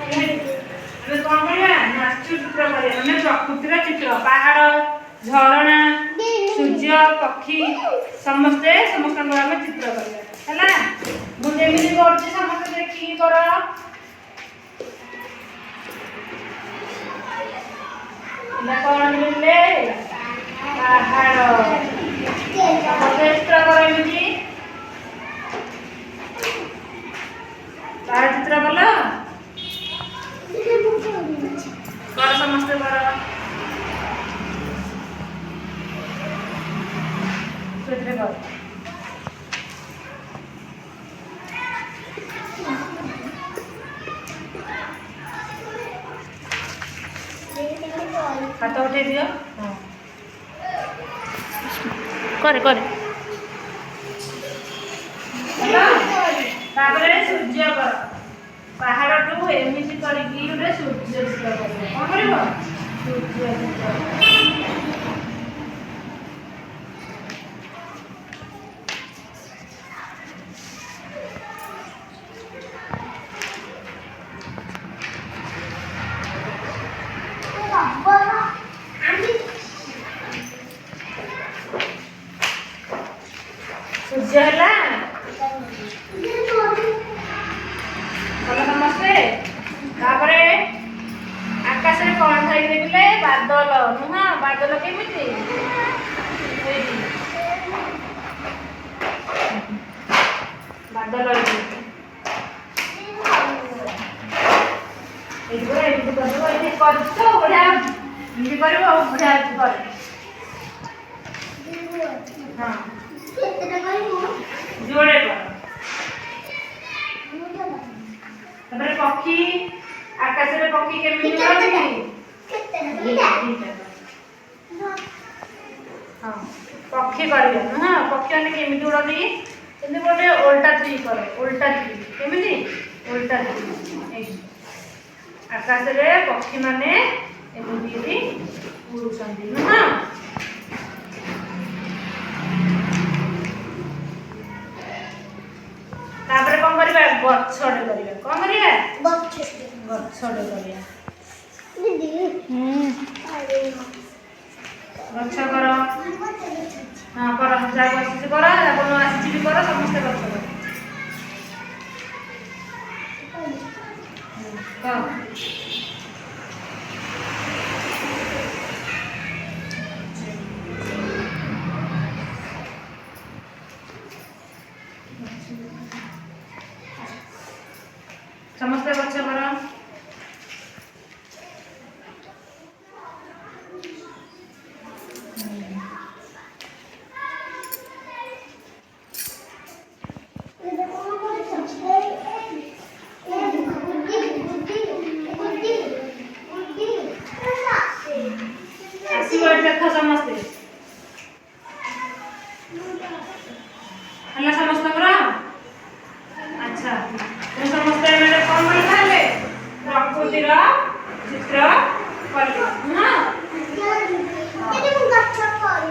ଆମେ କଣ କରିବା ନାଚୁ ଚିତ୍ର କରିବା ମାନେ ପ୍ରକୃତିର ଚିତ୍ର ପାହାଡ଼ ଝରଣା ସୂର୍ଯ୍ୟ ପକ୍ଷୀ ସମସ୍ତଙ୍କର ଆମେ ଚିତ୍ର କରିବା ହେଲା। ମୁଁ ଯେମିତି କରୁଛି ସମସ୍ତେ ଦେଖିକି କର। এটা କଣ ମିଳିଲେ ପାହାଡ଼ ସମସ୍ତେ ଚିତ୍ର କର ଏମିତି ପାହାଡ଼ ଚିତ୍ର କଲ କର ସମସ୍ତେ କର ସେଥିରେ କର हाथ उठे दियो करे करे तापरे सूर्य कर पहाड़ टू एमिति करिकी रे सूर्य चित्र कर कोन करबो सूर्य चित्र सूर्य है नमस्ते तापरे आकाश रे कौन थाई देखले बादल नुह बादल केमिति बादल जोड़े पक्षी आकाश रे पक्षी केमिति पक्षी कर पक्षी मैंने केमिति उड़ती गोटे उल्टा थ्री कर उल्टा थ्री केमिति उल्टा थ्री आकाश रे पक्षी माने एमिति उड़ुछंती नुह तापर कौन करिबा गछडे करिबा कौन करिबा गछडे करिबा दीदी गछ कर हां कर जा बसिस कर अपन आसी भी कर समस्त गछ कर समस्त गछ कर देख समस्ते हल्ला समस्त कर अच्छा तो समस्त मेरे कौन कर खाले प्रकृतिर चित्र कर हां ये मु गच्छ कर